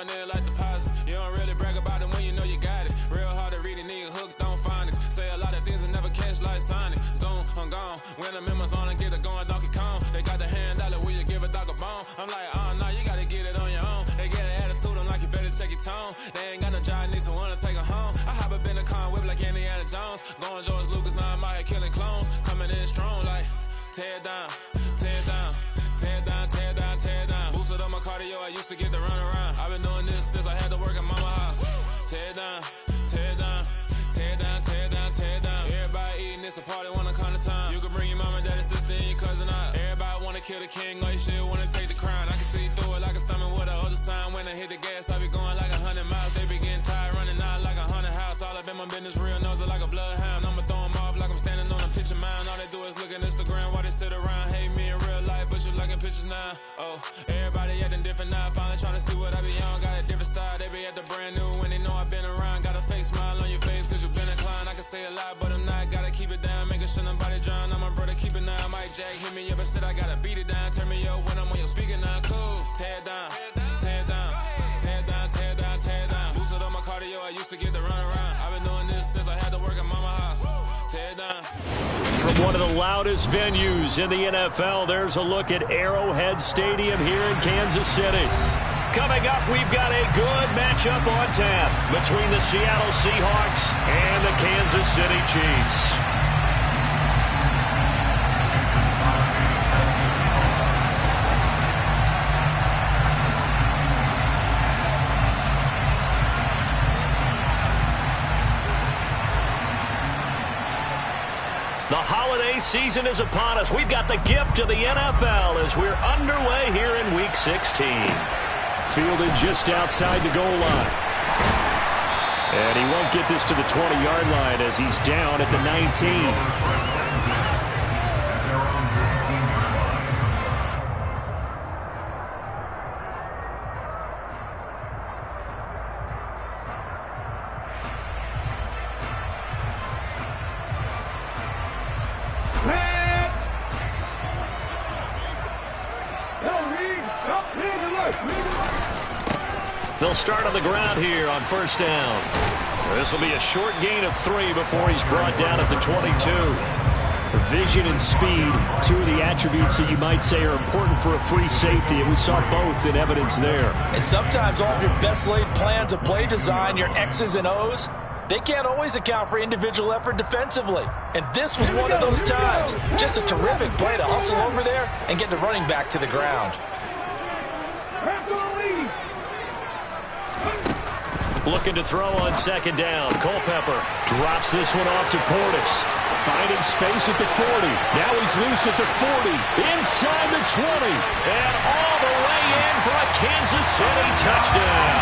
going in like deposit. You don't really brag about it when you know you got it. Real hard to read a nigga hooked on phonics. Say a lot of things and never catch like Sonic. Zone, I'm gone. When I'm in my zone, I get it going Donkey Kong. They got the hand dollar, will you give a dog a bone? I'm like, oh, no, you gotta get it on your own. They get an attitude, I'm like, you better check your tone. They ain't got no job, need someone to take her home. I hop up in the car, whip like Indiana Jones. Going George Lucas, now I'm out here killing clones. Coming in strong like, tear down, tear down. Tear down, tear down, tear down. Boosted up my cardio, I used to get to run around. I've been doing this since I had to work at mama house. Tear down, tear down, tear down, tear down, tear down. Everybody eating, it's a party, wanna come to time. You can bring your mama, daddy, sister, and your cousin out. Everybody wanna kill the king, or you shit wanna take the crown. I can see through it like a stomach with a other sign. When I hit the gas, I be going like 100 miles. They be getting tired, running out like 100 house. All up in my business, real nose like a bloodhound. I'ma throw them off like I'm standing on a picture mound. All they do is look at Instagram while they sit around. Hate me in real life, but you liking pictures now. Oh, everybody acting different now. Finally trying to see what I be on. Got a different style, they be at the brand new when they know I've been around. Got a fake smile on your face cause you been inclined. I can say a lot, but I'm not. Gotta keep it down, making sure nobody drown. I'm my brother, keep it now. Mike Jack hit me up and said I gotta beat it down. Turn me up when I'm on your speaker now. Cool, tear down, tear down, tear down, tear down, tear down. Boosted up my cardio, I used to get to run around. I've been doing this since I had to work at mama house. Tear down. From one of the loudest venues in the NFL, there's a look at Arrowhead Stadium here in Kansas City. Coming up, we've got a good matchup on tap between the Seattle Seahawks and the Kansas City Chiefs. The holiday season is upon us. We've got the gift of the NFL as we're underway here in Week 16. Fielded just outside the goal line. And he won't get this to the 20-yard line as he's down at the 19. They'll start on the ground here on first down. This will be a short gain of 3 before he's brought down at the 22. Vision and speed, two of the attributes that you might say are important for a free safety, and we saw both in evidence there. And sometimes all of your best laid plans of play design, your X's and O's, they can't always account for individual effort defensively. And this was one of those times. Just a terrific play to hustle over there and get the running back to the ground. Looking to throw on second down. Culpepper drops this one off to Portis. Finding space at the 40. Now he's loose at the 40. Inside the 20. And all the way in for a Kansas City touchdown.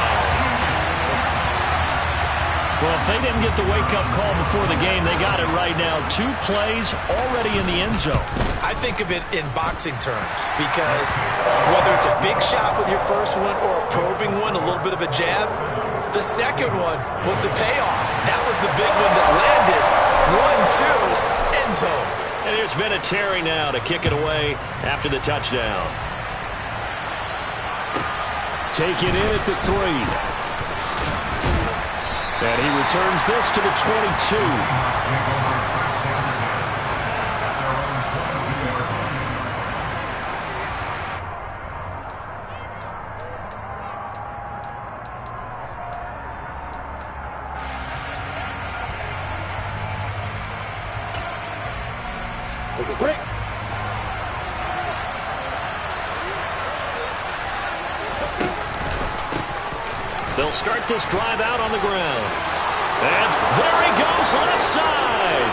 Well, if they didn't get the wake-up call before the game, they got it right now. 2 plays already in the end zone. I think of it in boxing terms because whether it's a big shot with your first one or a probing one, a little bit of a jab, the second one was the payoff. That was the big one that landed. 1-2, end zone. And there's been a Terry now to kick it away after the touchdown. Taken in at the 3. And he returns this to the 22. They'll start this drive out on the ground. And there he goes, left side.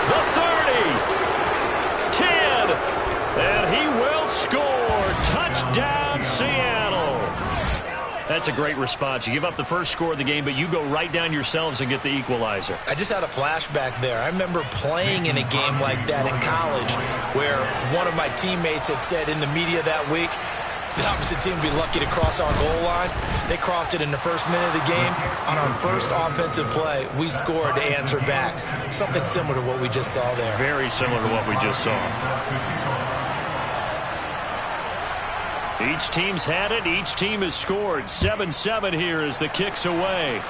The 30. 10. And he will score. Touchdown, Seattle. That's a great response. You give up the first score of the game, but you go right down yourselves and get the equalizer. I just had a flashback there. I remember playing in a game like that in college where one of my teammates had said in the media that week, the opposite team would be lucky to cross our goal line. They crossed it in the first minute of the game. On our first offensive play, we scored to answer back. Something similar to what we just saw there. Very similar to what we just saw. Each team's had it. Each team has scored. 7-7 here as the kick's away.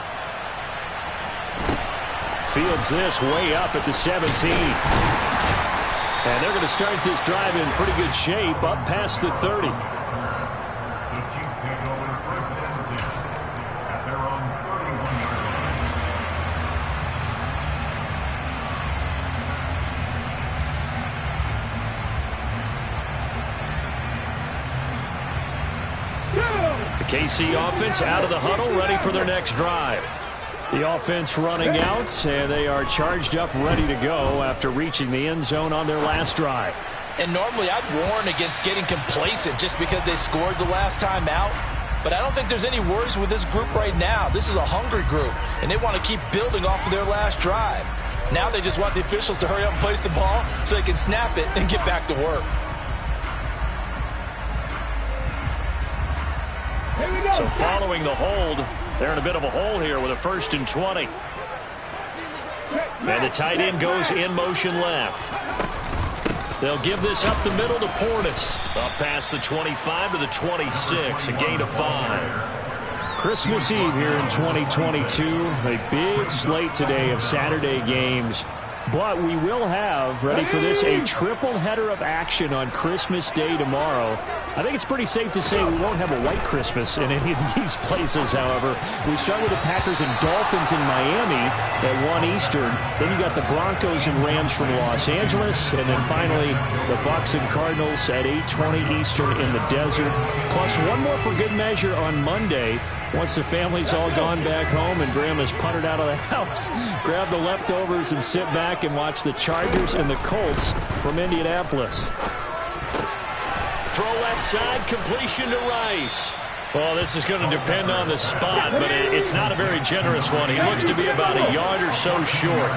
Fields this way up at the 17. And they're going to start this drive in pretty good shape up past the 30. The KC offense out of the huddle, ready for their next drive. The offense running out, and they are charged up, ready to go after reaching the end zone on their last drive. And normally I'd warn against getting complacent just because they scored the last time out. But I don't think there's any worries with this group right now. This is a hungry group, and they want to keep building off of their last drive. Now they just want the officials to hurry up and place the ball so they can snap it and get back to work. So following the hold, they're in a bit of a hole here with a 1st and 20. And the tight end goes in motion left. They'll give this up the middle to Portis. Up past the 25 to the 26, a gain of 5. Christmas Eve here in 2022. A big slate today of Saturday games. But we will have, ready for this, a triple header of action on Christmas Day tomorrow. I think it's pretty safe to say we won't have a white Christmas in any of these places, however. We start with the Packers and Dolphins in Miami at 1 Eastern. Then you got the Broncos and Rams from Los Angeles. And then finally, the Bucs and Cardinals at 8:20 Eastern in the desert. Plus one more for good measure on Monday. Once the family's all gone back home and Grandma's puttered out of the house, grab the leftovers and sit back and watch the Chargers and the Colts from Indianapolis. Throw left side, completion to Rice. Well, this is going to depend on the spot, but it's not a very generous one. He looks to be about a yard or so short.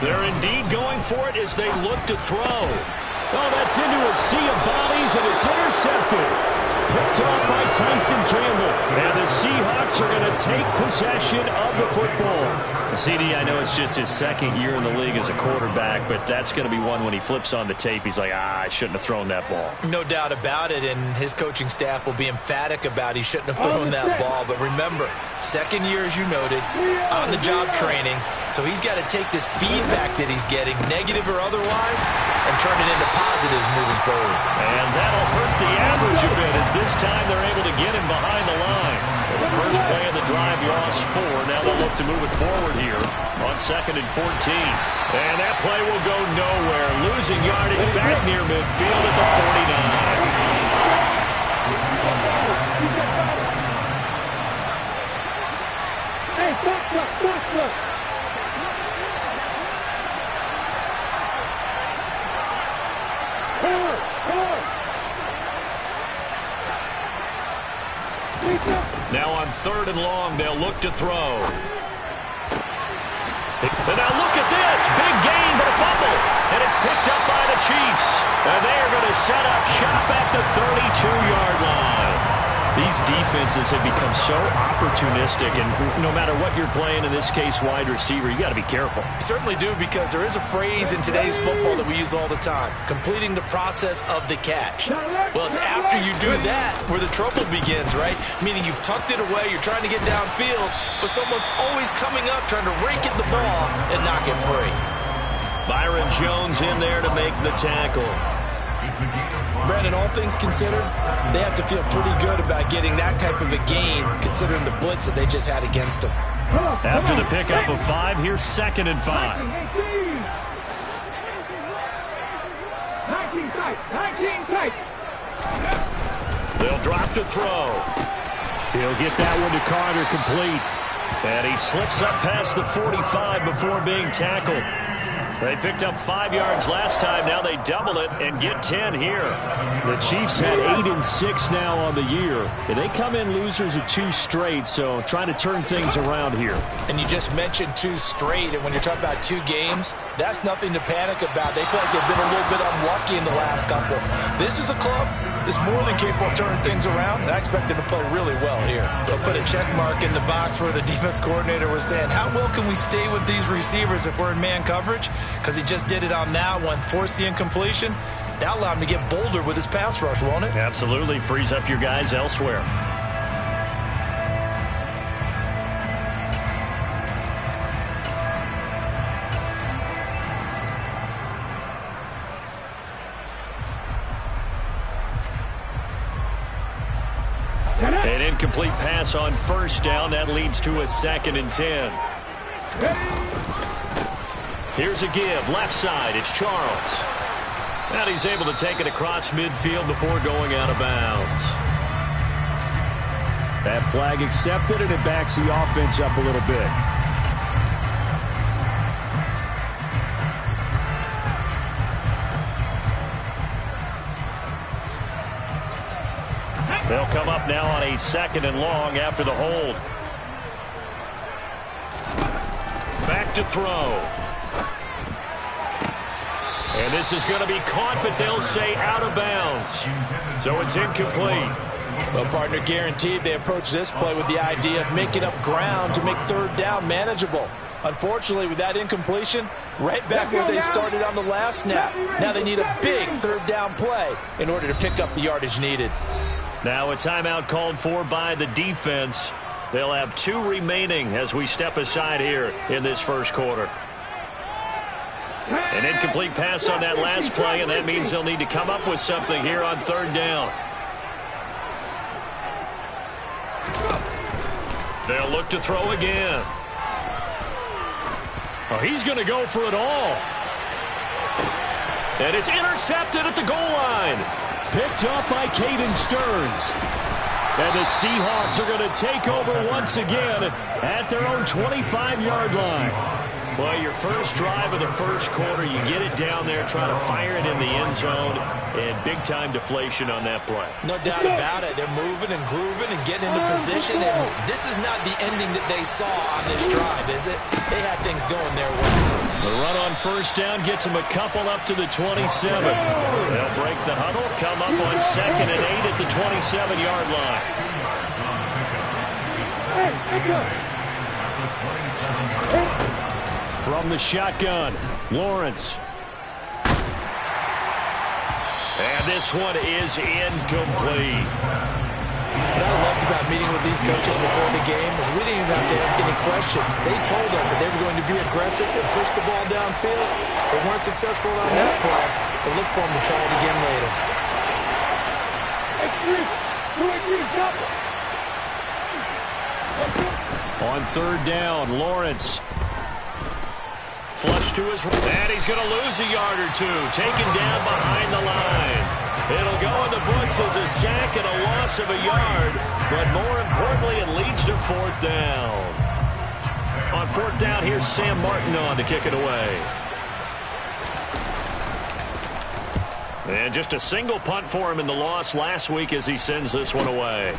They're indeed going for it as they look to throw. Oh, that's into a sea of bodies, and it's intercepted. Picked off by Tyson Campbell. And the Seahawks are going to take possession of the football. CD, I know it's just his 2nd year in the league as a quarterback, but that's going to be one when he flips on the tape. He's like, I shouldn't have thrown that ball. No doubt about it, and his coaching staff will be emphatic about he shouldn't have thrown that ball. But remember, 2nd year, as you noted, on-the-job training. So he's got to take this feedback that he's getting, negative or otherwise, and turn it into positives moving forward. And that'll hurt the average a bit as this time they're able to get him behind the line. The first play of the drive lost 4. Now they'll look to move it forward here on 2nd and 14. And that play will go nowhere. Losing yardage back near midfield at the 49. Hey, look. Now on 3rd and long, they'll look to throw. And now look at this. Big gain, but a fumble. And it's picked up by the Chiefs. And they are going to set up shop at the 32-yard line. These defenses have become so opportunistic, and no matter what you're playing, in this case wide receiver, you got to be careful. You certainly do, because there is a phrase in today's football that we use all the time, completing the process of the catch. Well, it's after you do that where the trouble begins, right? Meaning you've tucked it away, you're trying to get downfield, but someone's always coming up trying to rake at the ball and knock it free. Byron Jones in there to make the tackle. Brandon, all things considered, they have to feel pretty good about getting that type of a gain, considering the blitz that they just had against them. After the pickup of 5, here's 2nd and 5. 19 tight. They'll drop to throw. He'll get that one to Carter complete. And he slips up past the 45 before being tackled. They picked up 5 yards last time. Now they double it and get 10 here. The Chiefs had 8 and 6 now on the year. And they come in losers of 2 straight, so trying to turn things around here. And you just mentioned 2 straight, and when you're talking about 2 games, that's nothing to panic about. They feel like they've been a little bit unlucky in the last couple. This is a club that's more than capable of turning things around, and I expect them to play really well here. They'll put a check mark in the box where the defense coordinator was saying, how well can we stay with these receivers if we're in man coverage? Because he just did it on that one, forced the incompletion. That'll allow him to get bolder with his pass rush, won't it? Absolutely. Frees up your guys elsewhere. An incomplete pass on first down. That leads to a 2nd and 10. Here's a give. Left side. It's Charles. And he's able to take it across midfield before going out of bounds. That flag accepted, and it backs the offense up a little bit. They'll come up now on a 2nd and long after the hold. Back to throw. And this is going to be caught, but they'll say out of bounds. So it's incomplete. Well, partner, guaranteed they approach this play with the idea of making up ground to make 3rd down manageable. Unfortunately, with that incompletion, right back where they started on the last snap. Now they need a big 3rd down play in order to pick up the yardage needed. Now a timeout called for by the defense. They'll have 2 remaining as we step aside here in this first quarter. An incomplete pass on that last play, and that means they'll need to come up with something here on 3rd down. They'll look to throw again. Oh, he's going to go for it all. And it's intercepted at the goal line. Picked up by Caden Stearns. And the Seahawks are going to take over once again at their own 25-yard line. Well, your first drive of the first quarter, you get it down there, try to fire it in the end zone, and big-time deflation on that play. No doubt about it. They're moving and grooving and getting into position, and this is not the ending that they saw on this drive, is it? They had things going their way. The run on first down gets them a couple up to the 27. They'll break the huddle, come up on 2nd and 8 at the 27-yard line. From the shotgun, Lawrence. And this one is incomplete. What I loved about meeting with these coaches before the game is we didn't even have to ask any questions. They told us that they were going to be aggressive and push the ball downfield. They weren't successful on that play, but look for them to try it again later. On 3rd down, Lawrence. Flush to his right, and he's going to lose a yard or 2, taken down behind the line. It'll go in the books as a sack and a loss of a yard, but more importantly, it leads to 4th down. On 4th down, here's Sam Martin on to kick it away. And just a single punt for him in the loss last week as he sends this one away.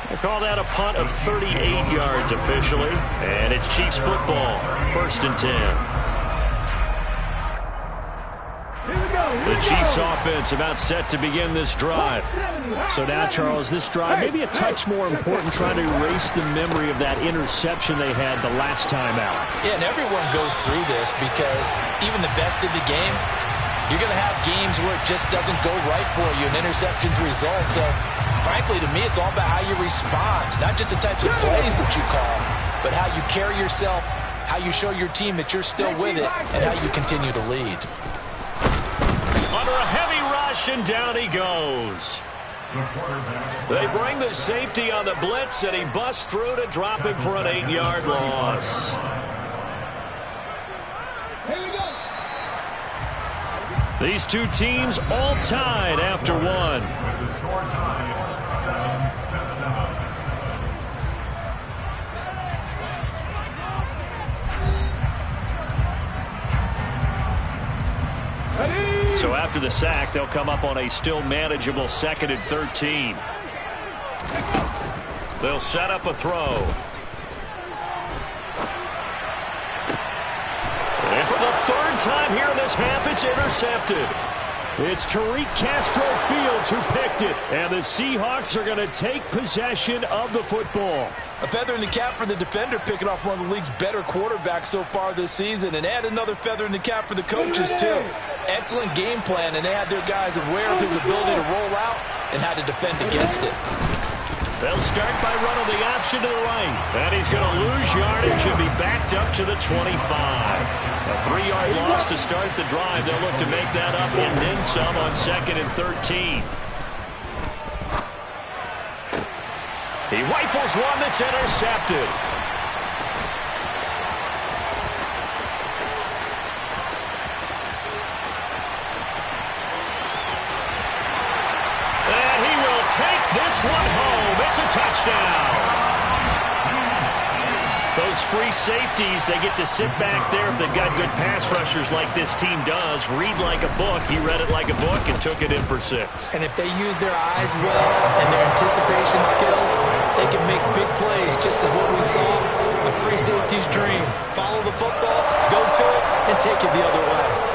We'll call that a punt of 38 yards officially. And it's Chiefs football, 1st and 10. The Chiefs offense about set to begin this drive. So now, Charles, this drive may be a touch more important, trying to erase the memory of that interception they had the last time out. Yeah, and everyone goes through this because even the best in the game, you're going to have games where it just doesn't go right for you, and interceptions result. So, frankly, to me, it's all about how you respond, not just the types of plays that you call, but how you carry yourself, how you show your team that you're still with it, and how you continue to lead. Under a heavy rush, and down he goes. They bring the safety on the blitz, and he busts through to drop him for an 8-yard loss. These two teams all tied after one. So after the sack, they'll come up on a still manageable 2nd and 13. They'll set up a throw. And for the 3rd time here in this half, it's intercepted. It's Tariq Castro-Fields who picked it. And the Seahawks are going to take possession of the football. A feather in the cap for the defender, picking off one of the league's better quarterbacks so far this season. And add another feather in the cap for the coaches, too. Excellent game plan, and they had their guys aware of his ability to roll out and how to defend against it. They'll start by running the option to the right. And he's going to lose yardage and be backed up to the 25. A 3-yard loss to start the drive. They'll look to make that up and then some on 2nd and 13. He rifles one that's intercepted. And he will take this one home. It's a touchdown. Those free safeties, they get to sit back there if they've got good pass rushers like this team does. Read like a book. He read it like a book and took it in for 6. And if they use their eyes well and their anticipation skills, they can make big plays, just as what we saw. The free safety's dream. Follow the football, go to it, and take it the other way.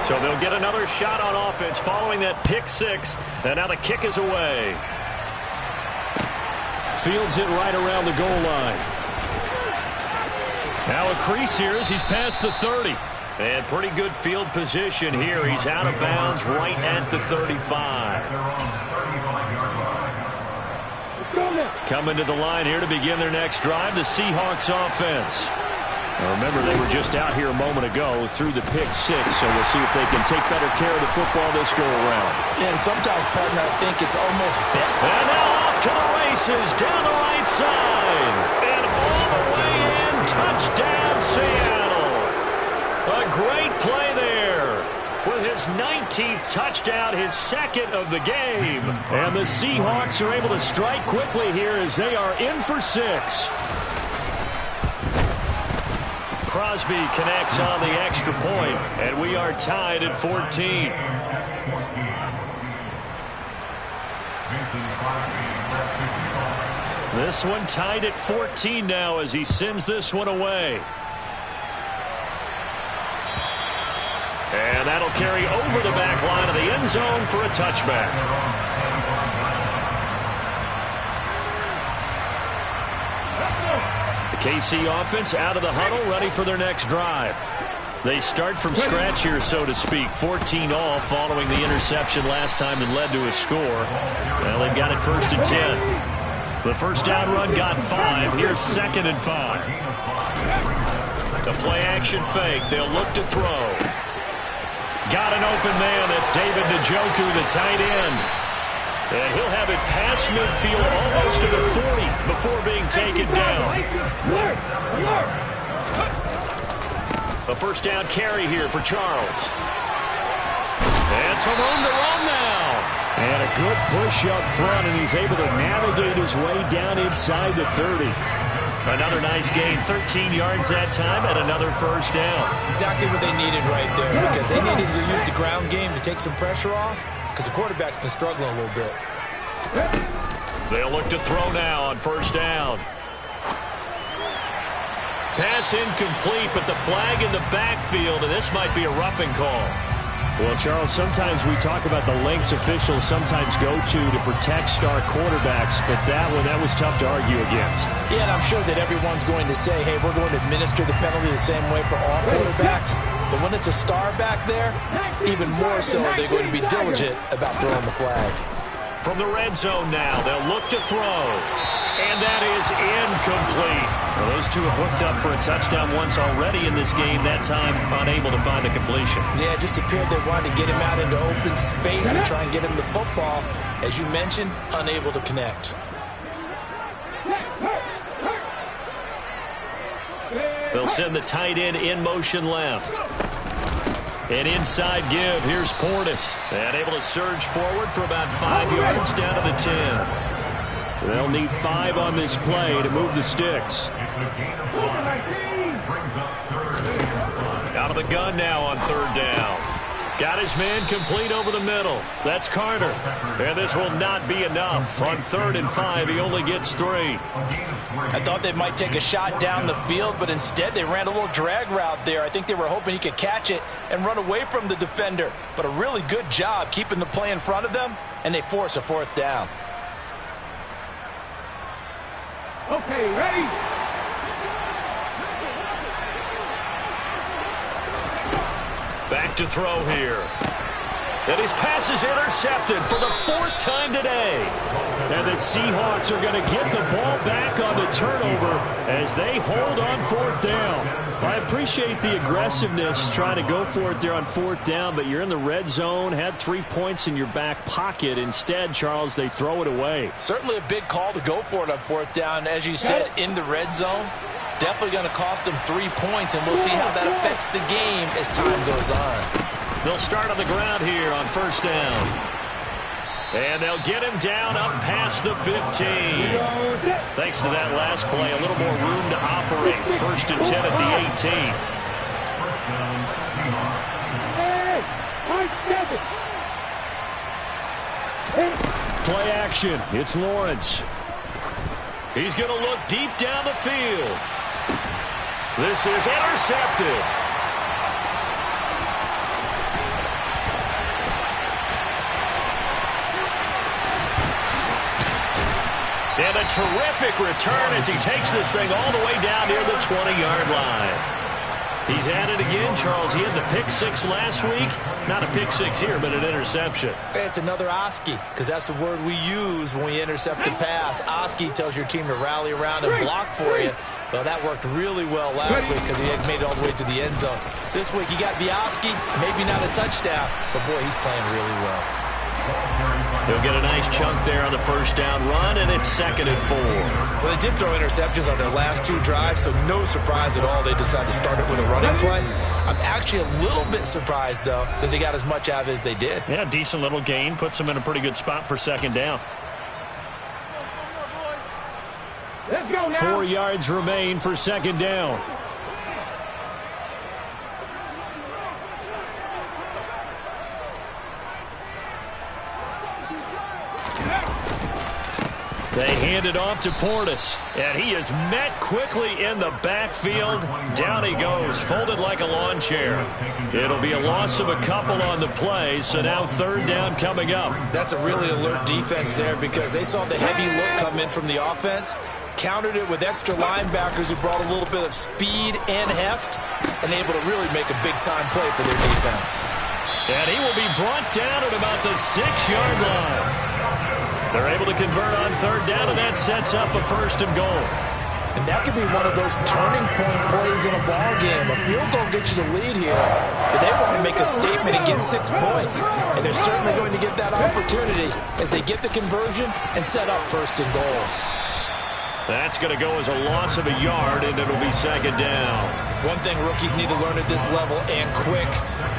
So they'll get another shot on offense following that pick 6. And now the kick is away. Fields it right around the goal line. Now a crease here as he's past the 30. And pretty good field position here. He's out of bounds right at the 35. Coming to the line here to begin their next drive, the Seahawks offense. Now remember, they were just out here a moment ago through the pick 6, so we'll see if they can take better care of the football this go-around. Yeah, and sometimes, partner, I think it's almost better. And now off to the races down the right side. And all the way in, touchdown Seattle. A great play there. With his 19th touchdown, his 2nd of the game. And the Seahawks are able to strike quickly here as they are in for 6. Crosby connects on the extra point, and we are tied at 14. This one tied at 14 now as he sends this one away. And that'll carry over the back line of the end zone for a touchback. KC offense out of the huddle, ready for their next drive. They start from scratch here, so to speak. 14-all following the interception last time that led to a score. Well, they've got it 1st and 10. The first down run got 5. Here's 2nd and 5. The play-action fake. They'll look to throw. Got an open man. That's David Njoku, the tight end. And he'll have it past midfield almost to the 40 before being taken down. A first down carry here for Charles. And some room to run now. And a good push up front, and he's able to navigate his way down inside the 30. Another nice gain, 13 yards that time, and another first down. Exactly what they needed right there, because they needed to use the ground game to take some pressure off, because the quarterback's been struggling a little bit. They'll look to throw now on first down. Pass incomplete, but the flag in the backfield, and this might be a roughing call. Well, Charles, sometimes we talk about the lengths officials sometimes go to protect star quarterbacks, but that was tough to argue against. Yeah, and I'm sure that everyone's going to say, hey, we're going to administer the penalty the same way for all quarterbacks. But when it's a star back there, even more so, they're going to be diligent about throwing the flag. From the red zone now, they'll look to throw. And that is incomplete. Well, those two have hooked up for a touchdown once already in this game, that time unable to find the completion. Yeah, it just appeared they wanted to get him out into open space and try and get him the football. As you mentioned, unable to connect. They'll send the tight end in motion left. An inside give. Here's Portis. And able to surge forward for about 5 yards down to the 10. They'll need 5 on this play to move the sticks. Out of the gun now on third down. Got his man complete over the middle. That's Carter. And this will not be enough. On 3rd and 5, he only gets 3. I thought they might take a shot down the field, but instead they ran a little drag route there. I think they were hoping he could catch it and run away from the defender. But a really good job keeping the play in front of them, and they force a 4th down. Okay, ready? Back to throw here. And his pass is intercepted for the 4th time today. And the Seahawks are going to get the ball back on the turnover as they hold on 4th down. I appreciate the aggressiveness trying to go for it there on 4th down, but you're in the red zone, had 3 points in your back pocket. Instead, Charles, they throw it away. Certainly a big call to go for it on 4th down. As you said, in the red zone. Definitely going to cost them 3 points, and we'll see how that affects the game as time goes on. They'll start on the ground here on 1st down. And they'll get him down up past the 15. Thanks to that last play, a little more room to operate. 1st and 10 at the 18. Play action. It's Lawrence. He's going to look deep down the field. This is intercepted. And a terrific return as he takes this thing all the way down near the 20-yard line. He's at it again, Charles. He had the pick 6 last week. Not a pick 6 here, but an interception. It's another Oski, because that's the word we use when we intercept a pass. Oski tells your team to rally around and block for you. Well, that worked really well last week because he had made it all the way to the end zone. This week he got the Oski, maybe not a touchdown, but boy, he's playing really well. He'll get a nice chunk there on the 1st down run, and it's 2nd and 4. Well, they did throw interceptions on their last 2 drives, so no surprise at all they decided to start it with a running play. I'm actually a little bit surprised, though, that they got as much out of it as they did. Yeah, decent little gain. Puts them in a pretty good spot for 2nd down. Let's go now. 4 yards remain for 2nd down. They hand it off to Portis, and he is met quickly in the backfield. Down he goes, folded like a lawn chair. It'll be a loss of a couple on the play, so now 3rd down coming up. That's a really alert defense there because they saw the heavy look come in from the offense, countered it with extra linebackers who brought a little bit of speed and heft, and able to really make a big-time play for their defense. And he will be brought down at about the 6-yard line. They're able to convert on 3rd down, and that sets up a 1st and goal. And that could be one of those turning point plays in a ball game. A field goal gets you the lead here, but they want to make a statement and get 6 points. And they're certainly going to get that opportunity as they get the conversion and set up 1st and goal. That's going to go as a loss of a yard, and it'll be 2nd down. One thing rookies need to learn at this level, and quick,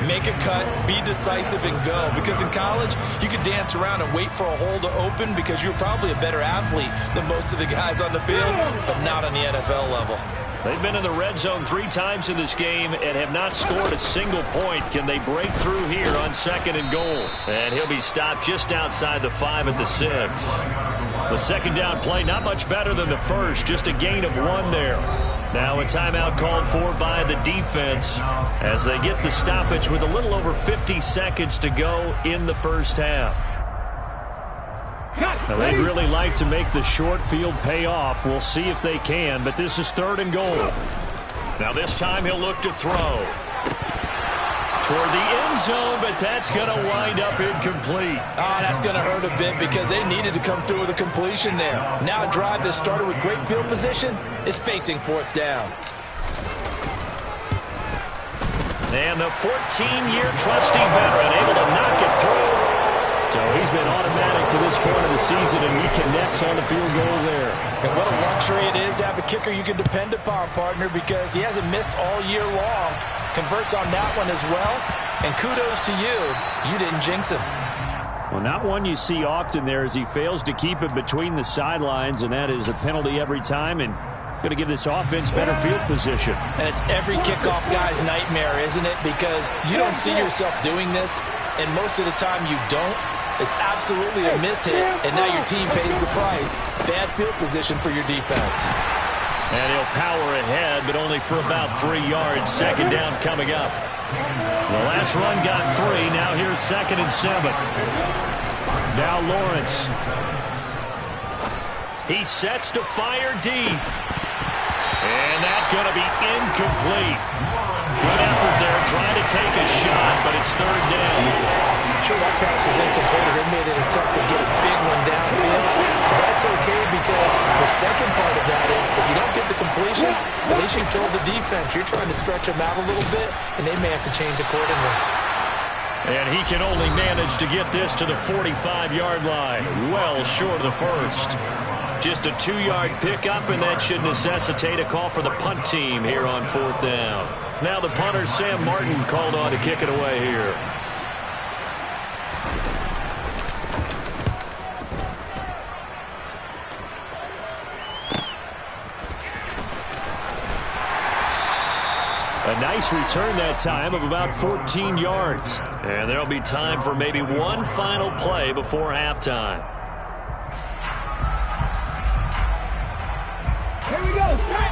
make a cut, be decisive, and go. Because in college, you can dance around and wait for a hole to open because you're probably a better athlete than most of the guys on the field, but not on the NFL level. They've been in the red zone 3 times in this game and have not scored a single point. Can they break through here on 2nd and goal? And he'll be stopped just outside the 5 at the 6. The 2nd down play, not much better than the 1st, just a gain of 1 there. Now a timeout called for by the defense as they get the stoppage with a little over 50 seconds to go in the 1st half. Now, they'd really like to make the short field pay off. We'll see if they can, but this is 3rd and goal. Now this time he'll look to throw toward the end zone, but that's going to wind up incomplete. Oh, that's going to hurt a bit because they needed to come through with a completion there. Now a drive that started with great field position is facing 4th down. And the 14-year trusty veteran able to knock it through. So he's been automatic to this point of the season, and he connects on the field goal there. And what a luxury it is to have a kicker you can depend upon, partner, because he hasn't missed all year long. Converts on that one as well, and kudos to you. You didn't jinx him. Well, not one you see often there as he fails to keep it between the sidelines, and that is a penalty every time, and Going to give this offense better field position. And it's every kickoff guy's nightmare, isn't it? Because you don't see yourself doing this, and most of the time you don't. It's absolutely a miss hit, and now your team pays the price. Bad field position for your defense. And he'll power ahead, but only for about 3 yards. Second down coming up. The last run got 3. Now here's 2nd and 7. Now Lawrence. He sets to fire deep. And that's going to be incomplete. Good effort there, trying to take a shot, but it's 3rd down. Sure, that pass was incomplete as they made an attempt to get a big one downfield. But that's okay because the second part of that is if you don't get the completion, at least you told the defense you're trying to stretch them out a little bit, and they may have to change accordingly. And he can only manage to get this to the 45-yard line, well short of the first. Just a 2-yard pickup, and that should necessitate a call for the punt team here on 4th down. Now the punter, Sam Martin, called on to kick it away here. A nice return that time of about 14 yards. And there'll be time for maybe one final play before halftime.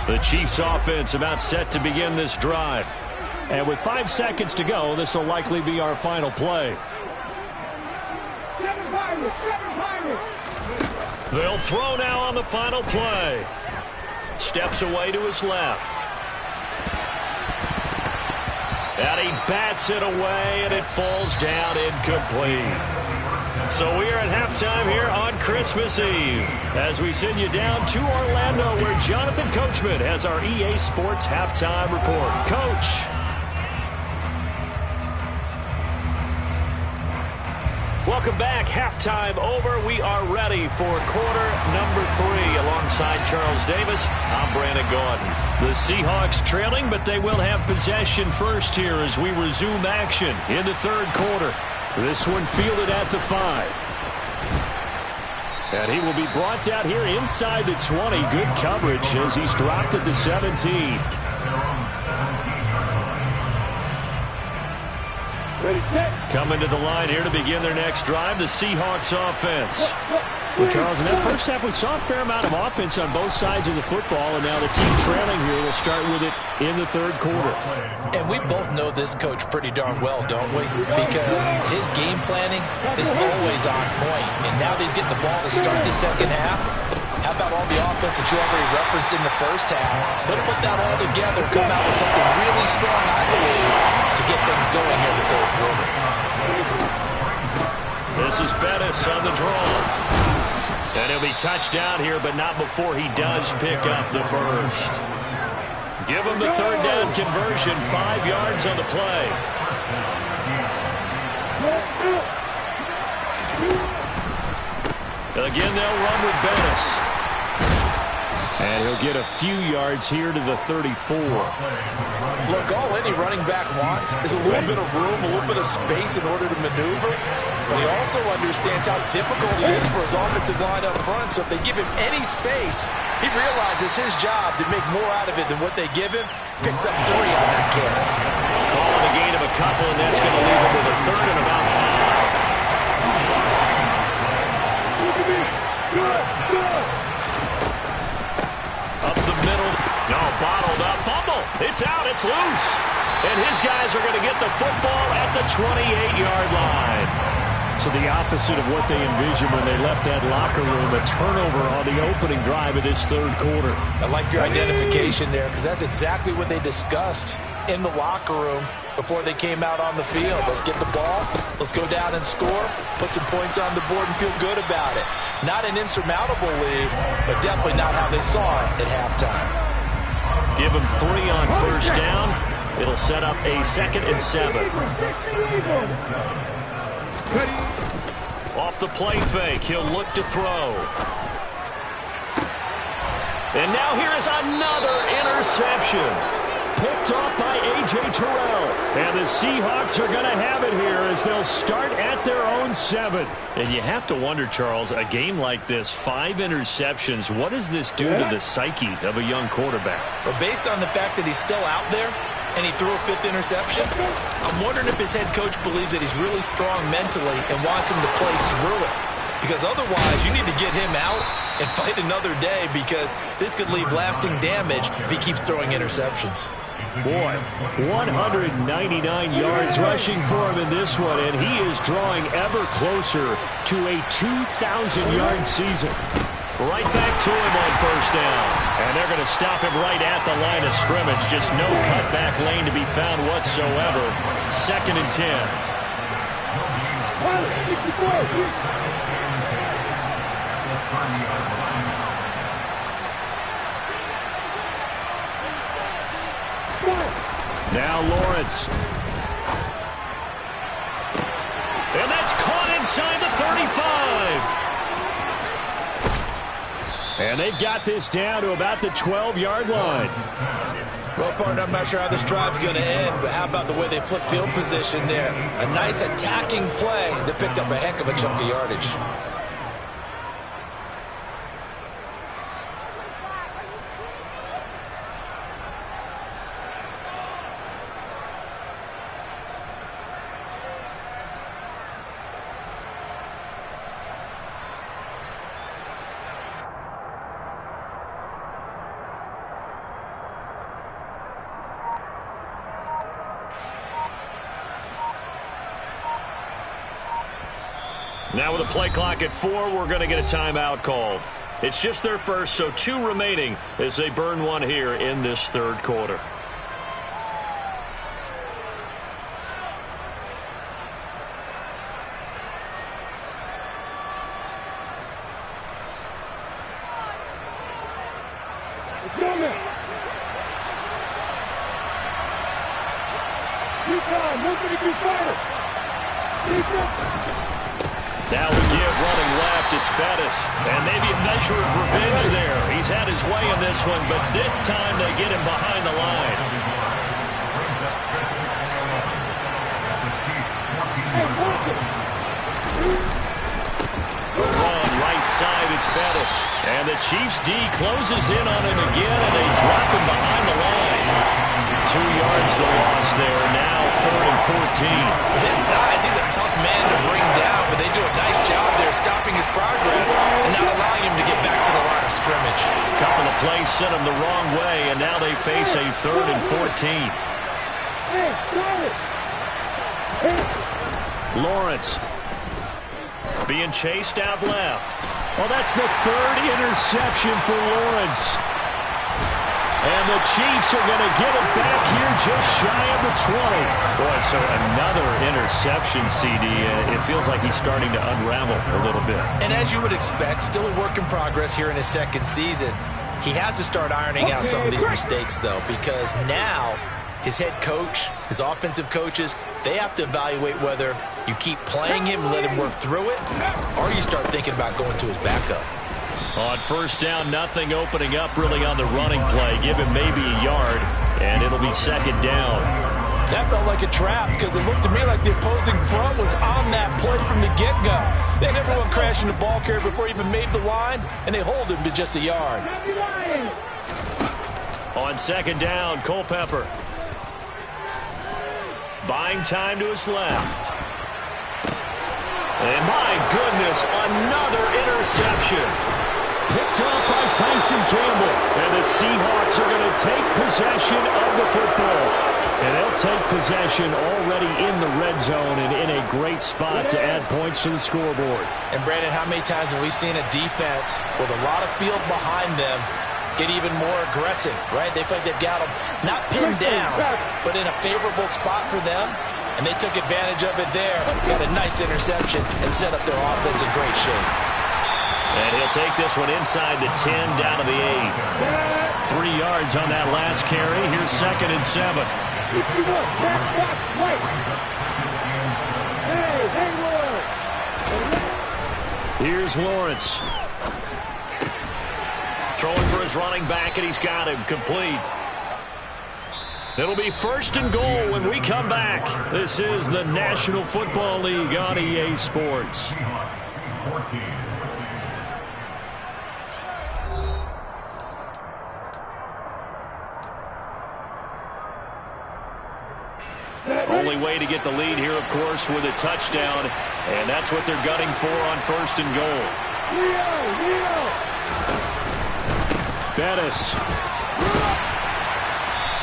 The Chiefs offense about set to begin this drive. And with 5 seconds to go, this will likely be our final play. They'll throw now on the final play. Steps away to his left. And he bats it away, and it falls down incomplete. So we are at halftime here on Christmas Eve as we send you down to Orlando where Jonathan Coachman has our EA Sports Halftime Report. Coach. Welcome back. Halftime over. We are ready for quarter number 3 alongside Charles Davis. I'm Brandon Gordon. The Seahawks trailing, but they will have possession first here as we resume action in the 3rd quarter. This one fielded at the 5. And he will be brought down here inside the 20. Good coverage as he's dropped at the 17. Coming to the line here to begin their next drive, the Seahawks offense. Well, Charles, in that first half, we saw a fair amount of offense on both sides of the football, and now the team trailing here will start with it in the 3rd quarter. And we both know this coach pretty darn well, don't we? Because his game planning is always on point. And now that he's getting the ball to start the second half, how about all the offense that you already referenced in the first half? They'll put that all together, come out with something really strong, I believe, to get things going here in the 3rd quarter. This is Bettis on the draw. And he'll be touched down here, but not before he does pick up the first. Give him the 3rd down conversion, 5 yards on the play. Again, they'll run with Bettis. And he'll get a few yards here to the 34. Look, all any running back wants is a little bit of room, a little bit of space in order to maneuver. But he also understands how difficult it is for his offensive line up front. So if they give him any space, he realizes his job to make more out of it than what they give him. Picks up 3 on that carry. Calling a gain of a couple, and that's going to leave him with a 3rd and about 5. Up the middle. No, bottled up. Fumble. It's out. It's loose. And his guys are going to get the football at the 28-yard line. So the opposite of what they envisioned when they left that locker room, a turnover on the opening drive of this 3rd quarter. I like your identification there because that's exactly what they discussed in the locker room before they came out on the field. Let's get the ball. Let's go down and score. Put some points on the board and feel good about it. Not an insurmountable lead, but definitely not how they saw it at halftime. Give them 3 on 1st down. It'll set up a 2nd and 7. Off the play fake, he'll look to throw. And now here is another interception. picked off by A.J. Terrell. And the Seahawks are going to have it here as they'll start at their own 7. And you have to wonder, Charles, a game like this, 5 interceptions, what does this do to the psyche of a young quarterback? But based on the fact that he's still out there and he threw a 5th interception, I'm wondering if his head coach believes that he's really strong mentally and wants him to play through it. Because otherwise, you need to get him out and fight another day, because this could leave lasting damage if he keeps throwing interceptions. Boy, 199 yards rushing for him in this one, and he is drawing ever closer to a 2,000-yard season. Right back to him on first down. And they're going to stop him right at the line of scrimmage. Just no cutback lane to be found whatsoever. 2nd and 10. Now Lawrence. And that's caught inside the 35. And they've got this down to about the 12-yard line. Well, partner, I'm not sure how this drive's going to end, but how about the way they flip field position there? A nice attacking play that picked up a heck of a chunk of yardage. Now with a play clock at 4, we're going to get a timeout called. It's just their first, so 2 remaining as they burn one here in this 3rd quarter. Now we give running left, it's Bettis. And maybe a measure of revenge there. He's had his way in this one, but this time they get him behind the line. The run, right side, it's Bettis. And the Chiefs D closes in on him again, and they drop him behind the line. 2 yards the loss there. Now 3rd and 14. This size, he's a tough man to bring down, but they do a nice job there stopping his progress and not allowing him to get back to the line of scrimmage. Couple of plays sent him the wrong way, and now they face a 3rd and 14. Lawrence being chased out left. Well, that's the 3rd interception for Lawrence. And the Chiefs are going to get it back here just shy of the 20. Boy, so another interception, CD. It feels like he's starting to unravel a little bit. And as you would expect, still a work in progress here in his 2nd season. He has to start ironing out some of these mistakes, though, because now his head coach, his offensive coaches, they have to evaluate whether you keep playing him and let him work through it, or you start thinking about going to his backup. On first down, nothing opening up really on the running play. Give him maybe a yard, and it'll be 2nd down. That felt like a trap because it looked to me like the opposing front was on that play from the get-go. They had everyone crashing the ball carrier before he even made the line, and they hold him to just a yard. On 2nd down, Culpepper. Buying time to his left. And my goodness, another interception. Picked off by Tyson Campbell. And the Seahawks are going to take possession of the football. And they'll take possession already in the red zone and in a great spot to add points to the scoreboard. And Brandon, how many times have we seen a defense with a lot of field behind them get even more aggressive, right? They feel like they've got them not pinned down, but in a favorable spot for them. And they took advantage of it there. Got a nice interception and set up their offense in great shape. And he'll take this one inside the 10, down to the 8. 3 yards on that last carry. Here's 2nd and 7. Here's Lawrence. Throwing for his running back, and he's got him complete. It'll be 1st and goal when we come back. This is the National Football League on EA Sports. Only way to get the lead here, of course, with a touchdown, and that's what they're gunning for on 1st and goal. Bettis.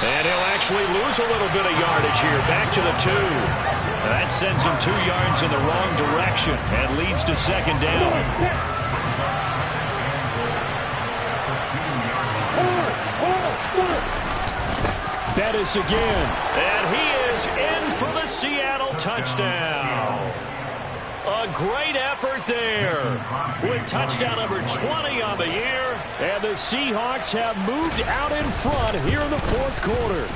And he'll actually lose a little bit of yardage here. Back to the 2. That sends him 2 yards in the wrong direction and leads to 2nd down. Bettis again. And he is in for the Seattle touchdown. A great effort there with touchdown number 20 on the year. And the Seahawks have moved out in front here in the 4th quarter.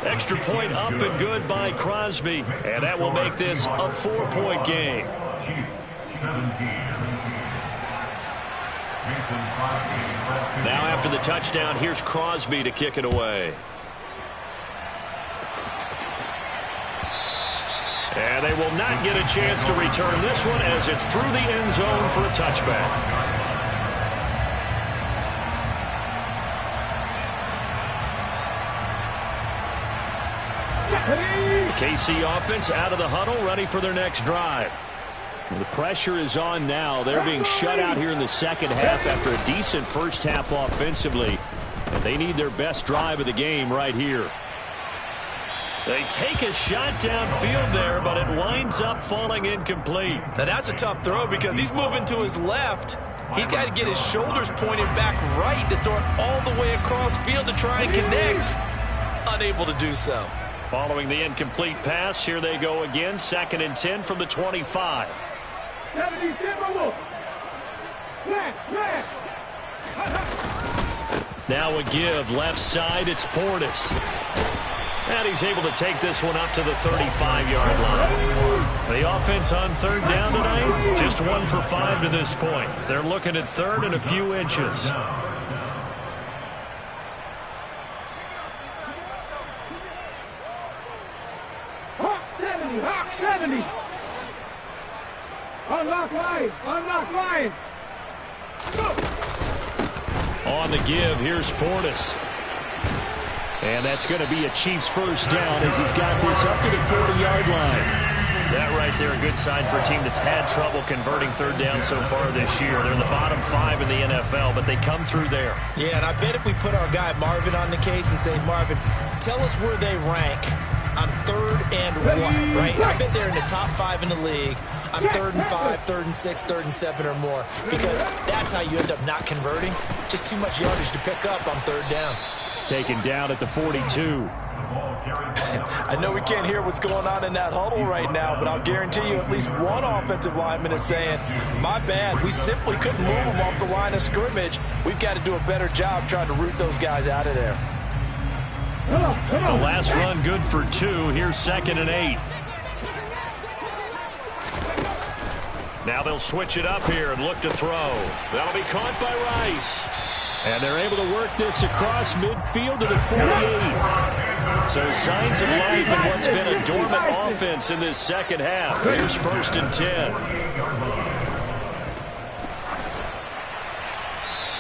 Extra point up and good by Crosby. And that will make this a 4-point game. Now after the touchdown, here's Crosby to kick it away. And they will not get a chance to return this one as it's through the end zone for a touchback. The KC offense out of the huddle, ready for their next drive. The pressure is on now. They're being shut out here in the 2nd half after a decent first half offensively. And they need their best drive of the game right here. They take a shot downfield there, but it winds up falling incomplete. Now that's a tough throw because he's moving to his left. He's got to get his shoulders pointed back right to throw it all the way across field to try and connect. Unable to do so. Following the incomplete pass, here they go again. 2nd and 10 from the 25. Now a give left side. It's Portis. And he's able to take this one up to the 35-yard line. The offense on 3rd down tonight, just 1 for 5 to this point. They're looking at 3rd and a few inches. Hawk 70, Hawk 70. Unlock line, unlock line. Go. On the give, here's Portis. And that's going to be a Chiefs first down as he's got this up to the 40-yard line. That right there, a good sign for a team that's had trouble converting 3rd down so far this year. They're in the bottom 5 in the NFL, but they come through there. Yeah, and I bet if we put our guy Marvin on the case and say, Marvin, tell us where they rank on 3rd and 1, right? I bet they're in the top 5 in the league on 3rd and 5, 3rd and 6, 3rd and 7 or more, because that's how you end up not converting. Just too much yardage to pick up on 3rd down. Taken down at the 42. I know we can't hear what's going on in that huddle right now, but I'll guarantee you at least one offensive lineman is saying, my bad, we simply couldn't move them off the line of scrimmage. We've got to do a better job trying to root those guys out of there. The last run good for 2. Here's 2nd and 8. Now they'll switch it up here and look to throw. That'll be caught by Rice. And they're able to work this across midfield to the 48. So signs of life in what's been a dormant offense in this 2nd half. Here's 1st and 10.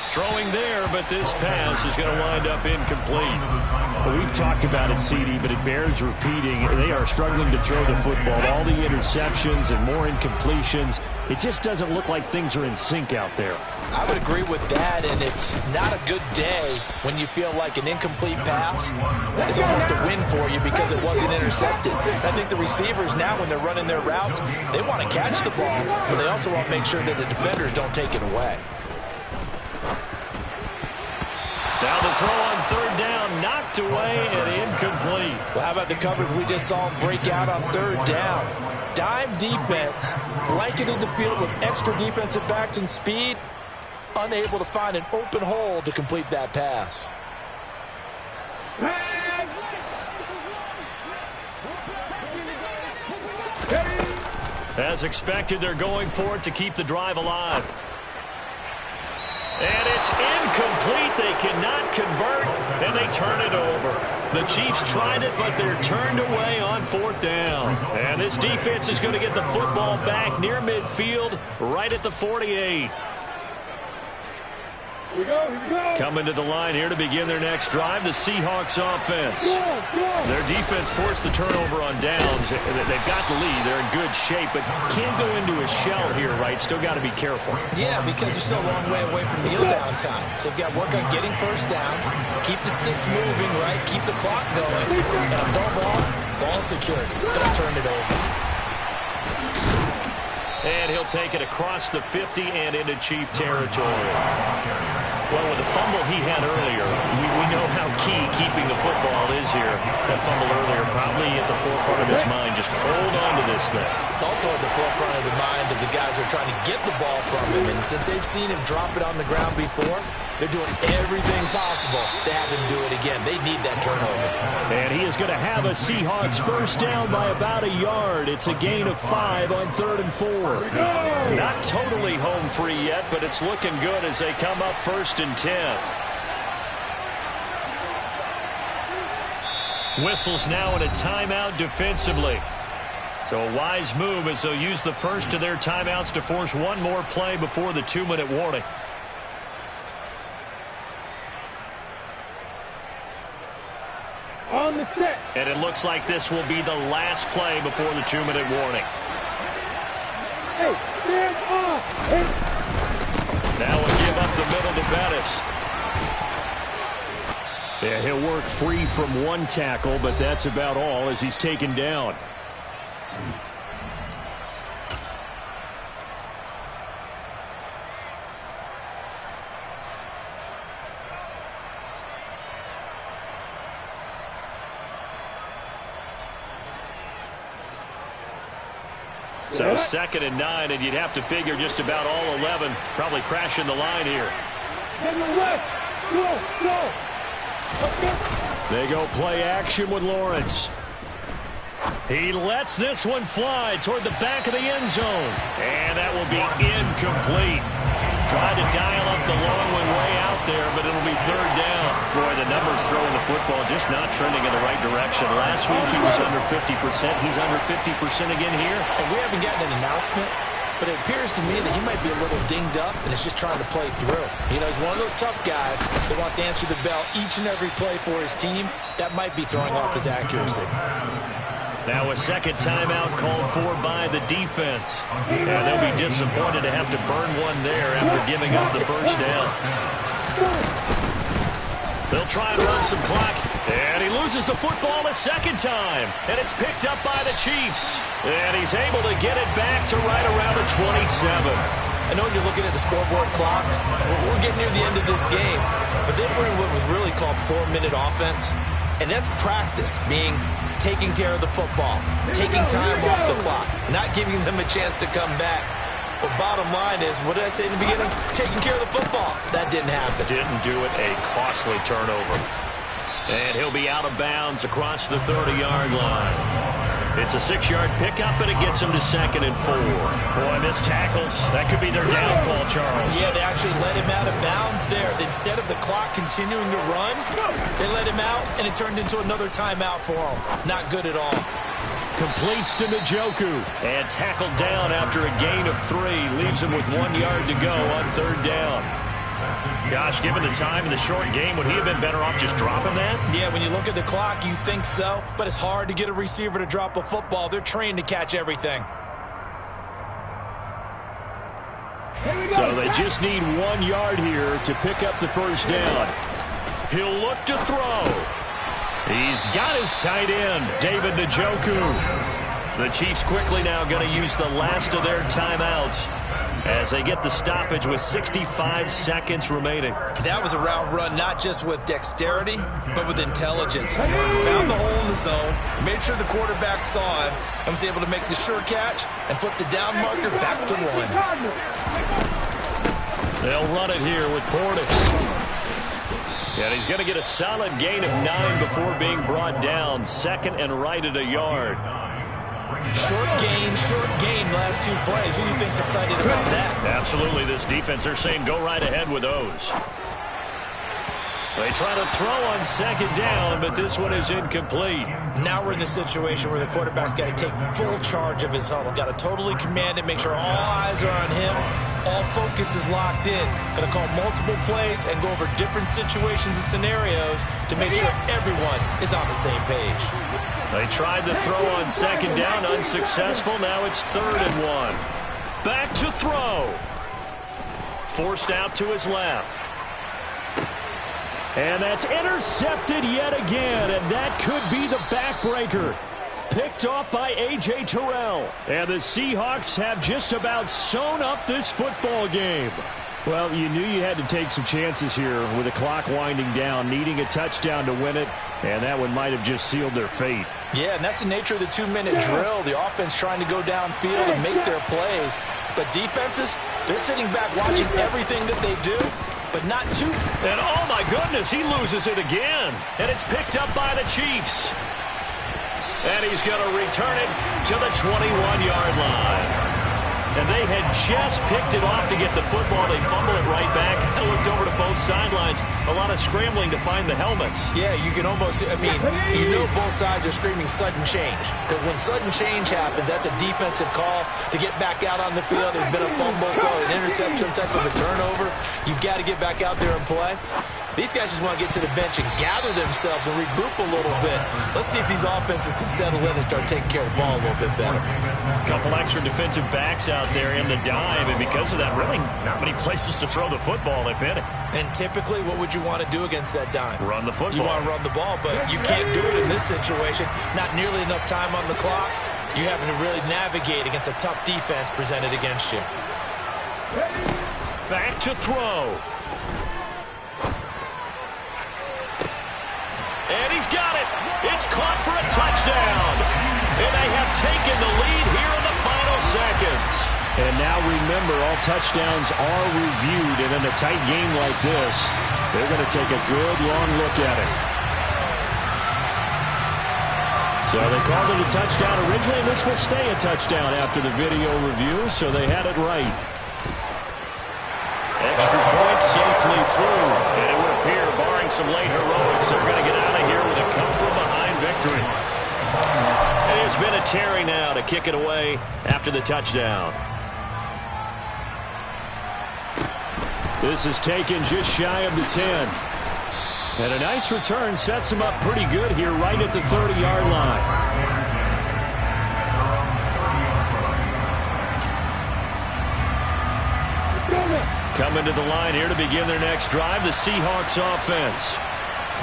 Throwing there, but this pass is going to wind up incomplete. Well, we've talked about it, CD, but it bears repeating. They are struggling to throw the football. All the interceptions and more incompletions. It just doesn't look like things are in sync out there. I would agree with that, and it's not a good day when you feel like an incomplete pass is almost a win for you because it wasn't intercepted. I think the receivers now, when they're running their routes, they want to catch the ball, but they also want to make sure that the defenders don't take it away. Now the throw on 3rd down, knocked away and incomplete. Well, how about the coverage we just saw break out on 3rd down? Dime defense, blanketed the field with extra defensive backs and speed, unable to find an open hole to complete that pass. As expected, they're going for it to keep the drive alive. And it's incomplete. They cannot convert, and they turn it over. The Chiefs tried it, but they're turned away on 4th down. And this defense is going to get the football back near midfield, right at the 48. Here we go. Coming to the line here to begin their next drive, the Seahawks offense. Their defense forced the turnover on downs. They've got the lead. They're in good shape, but can't go into a shell here, right? Still got to be careful. Yeah, because they're still a long way away from kneel down time. So they've got to work on getting first downs, keep the sticks moving, right? Keep the clock going. And above all, ball security. Don't turn it over. And he'll take it across the 50 and into Chief territory. Well, with the fumble he had earlier, we know how key keeping the football is here. That fumble earlier probably at the forefront of his mind. Just hold on to this thing. It's also at the forefront of the mind of the guys who are trying to get the ball from him. And since they've seen him drop it on the ground before, they're doing everything possible to have him do it again. They need that turnover. And he is going to have a Seahawks first down by about a yard. It's a gain of 5 on 3rd and 4. Not totally home free yet, but it's looking good as they come up 1st and 10. Whistles now in a timeout defensively. So a wise move as they'll use the first of their timeouts to force one more play before the 2-minute warning. On the set. And it looks like this will be the last play before the 2-minute warning. Hey, stand off. Hey. Now we'll give up the middle to Bettis. Yeah, he'll work free from one tackle, but that's about all as he's taken down. So 2nd and 9, and you'd have to figure just about all 11 probably crashing the line here. They go play action with Lawrence. He lets this one fly toward the back of the end zone. And that will be incomplete. Tried to dial up the long one way out there, but it'll be 3rd down. Boy, the numbers throwing the football just not trending in the right direction. Last week he was under 50%. He's under 50% again here. And we haven't gotten an announcement, but it appears to me that he might be a little dinged up and is just trying to play through. You know, he's one of those tough guys that wants to answer the bell each and every play for his team. That might be throwing off his accuracy. Now a second timeout called for by the defense. And they'll be disappointed to have to burn one there after giving up the first down. They'll try and run some clock. And he loses the football a second time. And it's picked up by the Chiefs. And he's able to get it back to right around the 27. I know you're looking at the scoreboard clock. We're getting near the end of this game. But they were in what was really called 4-minute offense. And that's practice, being taking care of the football, taking time off the clock, not giving them a chance to come back. But bottom line is, what did I say in the beginning? Taking care of the football. That didn't happen. Didn't do it. A costly turnover. And he'll be out of bounds across the 30-yard line. It's a 6-yard pickup, and it gets him to 2nd and 4. Boy, missed tackles. That could be their downfall, Charles. Yeah, they actually let him out of bounds there. Instead of the clock continuing to run, they let him out, and it turned into another timeout for him. Not good at all. Completes to Njoku. And tackled down after a gain of 3. Leaves him with 1 yard to go on 3rd down. Gosh, given the time in the short game, would he have been better off just dropping that? Yeah, when you look at the clock, you think so. But it's hard to get a receiver to drop a football. They're trained to catch everything. So they just need 1 yard here to pick up the first down. He'll look to throw. He's got his tight end, David Njoku. The Chiefs quickly now going to use the last of their timeouts as they get the stoppage with 65 seconds remaining. That was a route run not just with dexterity, but with intelligence. Found the hole in the zone, made sure the quarterback saw him, and was able to make the sure catch and flip the down marker back to 1. They'll run it here with Portis. And he's going to get a solid gain of 9 before being brought down. 2nd and right at a yard. Short gain, last 2 plays. Who do you think's excited about that? Absolutely. This defense, they're saying go right ahead with those. They try to throw on second down, but this one is incomplete. Now we're in the situation where the quarterback's got to take full charge of his huddle. Got to totally command it, make sure all eyes are on him. All focus is locked in. Going to call multiple plays and go over different situations and scenarios to make sure everyone is on the same page. They tried to throw on second down, unsuccessful. Now it's 3rd and 1. Back to throw. Forced out to his left. And that's intercepted yet again, and that could be the backbreaker. Picked off by A.J. Terrell. And the Seahawks have just about sewn up this football game. Well, you knew you had to take some chances here with the clock winding down, needing a touchdown to win it, and that one might have just sealed their fate. Yeah, and that's the nature of the 2-minute drill. The offense trying to go downfield and make their plays. But defenses, they're sitting back watching everything that they do, but not too. And oh my goodness, he loses it again. And it's picked up by the Chiefs. And he's going to return it to the 21-yard line. And they had just picked it off to get the football. They fumble it right back. I looked over to both sidelines. A lot of scrambling to find the helmets. Yeah, you can almost, you know both sides are screaming sudden change. Because when sudden change happens, that's a defensive call to get back out on the field. There's been a fumble, so an interception, some type of a turnover. You've got to get back out there and play. These guys just want to get to the bench and gather themselves and regroup a little bit. Let's see if these offenses can settle in and start taking care of the ball a little bit better. A couple extra defensive backs out there in the dime, and because of that, really not many places to throw the football, if any. And typically, what would you want to do against that dime? Run the football. You want to run the ball, but you can't do it in this situation. Not nearly enough time on the clock. You're having to really navigate against a tough defense presented against you. Back to throw. And he's got it. It's caught for a touchdown. And they have taken the lead here in the final seconds. And now remember, all touchdowns are reviewed. And in a tight game like this, they're going to take a good long look at it. So they called it a touchdown originally, and this will stay a touchdown after the video review, so they had it right. Extra point safely through. And it would appear, barring some late heroics, they're going to get out of here with a come-from-behind victory. And it's been a Terry now to kick it away after the touchdown. This is taken just shy of the 10. And a nice return sets him up pretty good here right at the 30-yard line. Coming to the line here to begin their next drive, the Seahawks offense.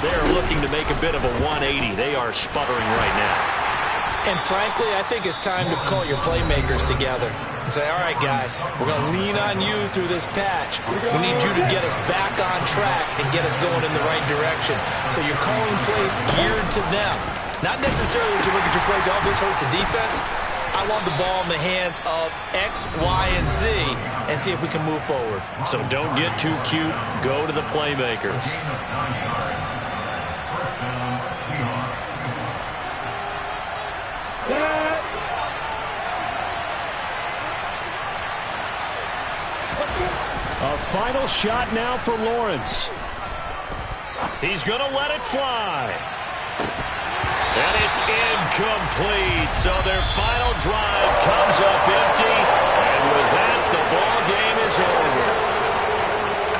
They're looking to make a bit of a 180. They are sputtering right now. And frankly, I think it's time to call your playmakers together and say, all right, guys, we're going to lean on you through this patch. We need you to get us back on track and get us going in the right direction. So you're calling plays geared to them. Not necessarily that you look at your plays, oh, this hurts the defense. I want the ball in the hands of X, Y, and Z and see if we can move forward. So don't get too cute. Go to the playmakers. A final shot now for Lawrence. He's going to let it fly. And it's incomplete. So their final drive comes up empty. And with that, the ball game is over.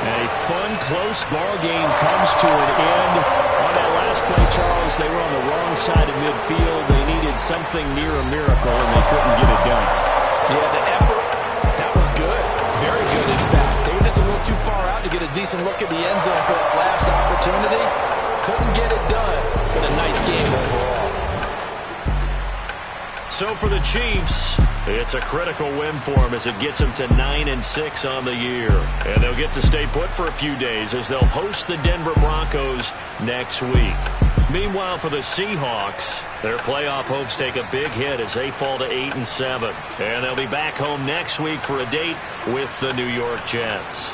A fun, close ball game comes to an end. On that last play, Charles, they were on the wrong side of midfield. They needed something near a miracle, and they couldn't get it done. Yeah, the effort, that was good. Very good, in fact. They were just a little too far out to get a decent look at the end zone for that last opportunity. Couldn't get it done, but a nice game overall. So for the Chiefs, it's a critical win for them as it gets them to 9-6 on the year. And they'll get to stay put for a few days as they'll host the Denver Broncos next week. Meanwhile, for the Seahawks, their playoff hopes take a big hit as they fall to 8-7. And they'll be back home next week for a date with the New York Jets.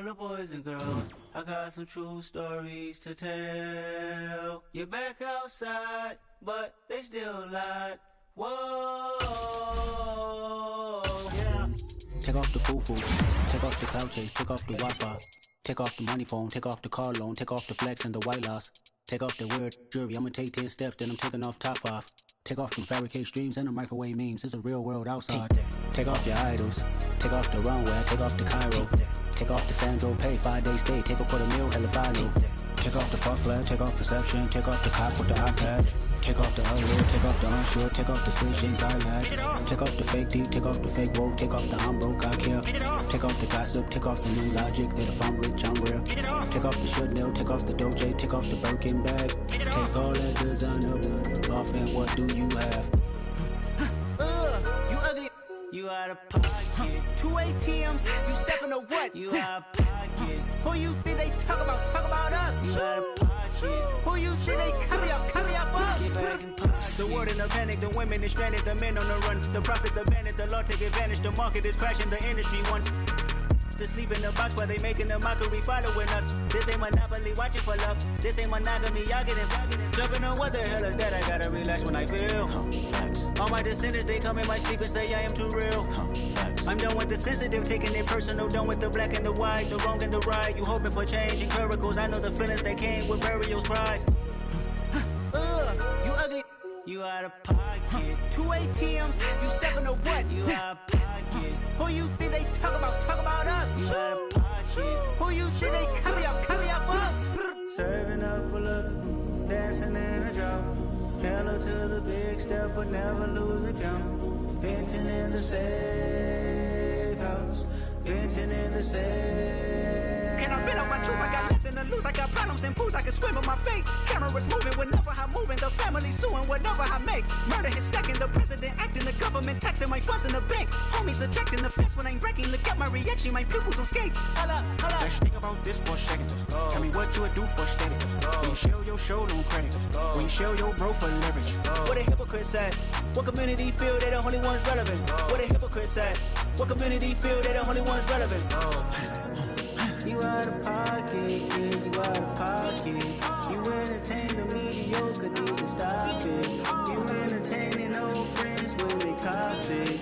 the boys and girls. I got some true stories to tell. You're back outside, but they still lied. Whoa, yeah. Take off the foo-foo, take off the cloud chase, take off the Wi-Fi. Take off the money phone, take off the car loan, take off the flex and the white loss. Take off the weird jewelry, I'ma take 10 steps, then I'm taking off top 5. Take off the fabricated streams and the microwave memes, it's a real world outside. Take off your idols, take off the runway, take off the Cairo. Take off the Sandro Pay, 5-day stay, take a $250,000, hella final. Take off the fuck flag, take off perception, take off the cop with the iPad. Take off the ugly, take off the unsure, take off decisions I lack. Take off the fake deep, take off the fake woke, take off the I'm broke, I care. Take off the gossip, take off the new logic that if I'm rich, I'm real. Take off the Chanel, take off the Doja, take off the Birkin bag. Take all that designer off and what do you have? You ugly. You out of pocket. 2 ATMs, you stepping to what? You out of pocket. Who you think they talk about? Talk about us. You out of pocket. Who you think they carry up for us? Get back in pocket. The world in a panic, the women is stranded, the men on the run. The profits abandoned, the law take advantage. The market is crashing, the industry wants to sleep in the box while they making a mockery following us. This ain't Monopoly, watching for love. This ain't monogamy, y'all getting jumping on what the hell is that? I gotta relax when I feel. All my descendants, they come in my sleep and say I am too real. I'm done with the sensitive, taking it personal. Done with the black and the white, the wrong and the right. You hoping for change and miracles. I know the feelings that came with burial cries. You ugly. You out of pocket. 2 ATMs, you stepping to what? You out of pocket. Who you think they talk about? Talk about us. You out of pocket. Who you think they carry up for us? Serving up a look, dancing in a drop. Hello to the big step, but never lose a count. Venting in the safe house. Venting in the safe. Can I fit on my truth? I got nothing to lose. I got problems and pools. I can swim with my fate. Cameras moving whenever I'm moving. The family suing whatever I make. Murder is stacking. The president acting. The government taxing my funds in the bank. Homies ejecting the fence when I'm breaking. Look at my reaction. My pupils on skates. Holla, holla. Let's think about this for a second. Tell me what you would do for steady. When you show your show, don't credit. When you show your bro for leverage. What a hypocrite said. What community feel they the only ones relevant? What a hypocrite said. What community feel they the only ones relevant? You out of pocket, yeah, you out of pocket. You entertain the mediocre, need to stop it. You entertaining old friends when they toxic.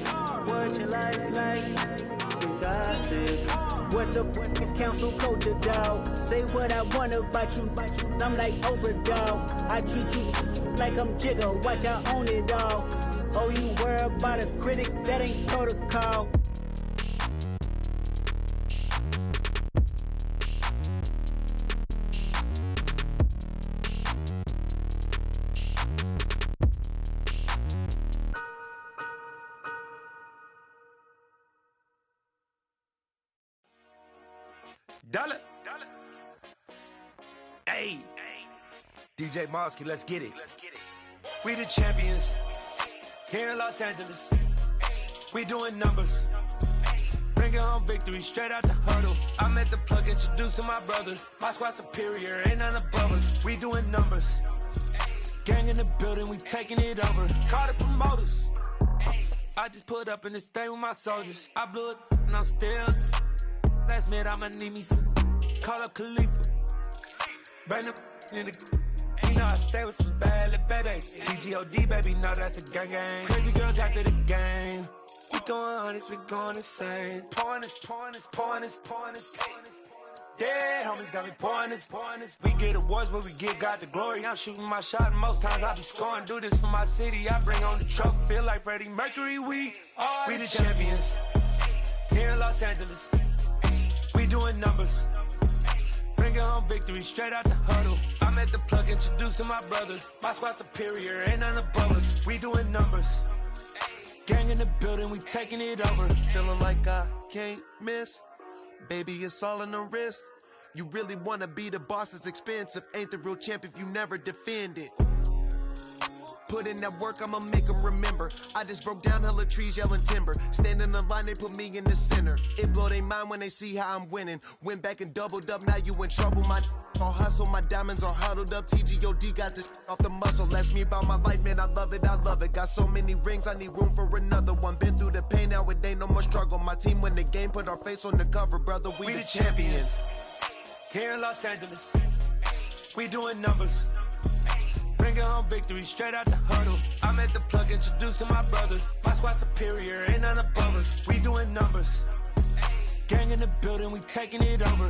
What your life like? You gossip. What the is council code to dog? Say what I want about you. I'm like overdog. I treat you like I'm Jigga. Watch I own it all. Oh, you worry about a critic? That ain't protocol. Dollar. Hey. DJ Mosky, let's get it. We the champions. Here in Los Angeles. We doing numbers. Bringing home victory straight out the huddle. I met the plug, introduced to my brother. My squad superior, ain't none above us. We doing numbers. Gang in the building, we taking it over. Call the promoters. I just put up in this thing with my soldiers. I blew it and I'm still. Last minute, I'ma need me some. Call up Khalifa. Bring the in the. You know I stay with some bad little baby. TGOD, baby, no, that's a gang gang. Crazy girls after the game. We going honest, we going insane. Pouring this. Yeah, homies got me pouring this. We get awards, but we get God the glory. I'm shooting my shot, and most times I be scoring. Do this for my city, I bring on the trophy. Feel like Freddie Mercury, we the champions. Here in Los Angeles. We doing numbers. Bringing home victory straight out the huddle. I met the plug, introduced to my brother. My squad superior, ain't none above us. We doing numbers. Gang in the building, we taking it over. Feeling like I can't miss. Baby, it's all in the wrist. You really wanna be the boss, it's expensive. Ain't the real champ if you never defend it. Put in that work, I'ma make them remember. I just broke down hella trees, yelling timber. Stand in the line, they put me in the center. It blow their mind when they see how I'm winning. Went back and doubled up, now you in trouble. My all hustle, my diamonds are huddled up. TGOD got this off the muscle. Ask me about my life, man, I love it, I love it. Got so many rings, I need room for another one. Been through the pain, now it ain't no more struggle. My team win the game, put our face on the cover, brother, we the champions. Here in Los Angeles, we doing numbers. Bringing home victory straight out the huddle. I'm at the plug, introduced to my brothers. My squad superior, ain't none above us. We doing numbers. Gang in the building, we taking it over.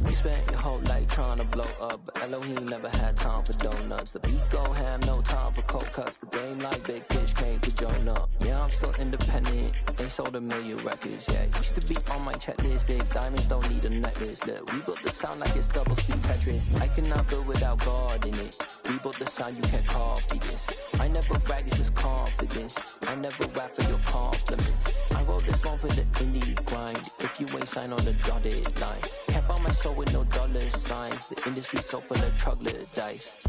You spent your whole life trying to blow up, but Elohim never had time for donuts. The beat go ham, no time for cold cuts. The game like Big Pitch came to join up. Yeah, I'm still independent, ain't sold 1 million records. Yeah, used to be on my checklist. Big diamonds don't need a necklace. Look, we built the sound like it's double speed Tetris. I cannot build without God in it. We built the sound, you can't copy this. I never brag, it's just confidence. I never rap for your compliments. I wrote this one for the indie grind. If you ain't signed on the dotted line, can't buy my soul with no dollar signs. The industry so full of troglodytes.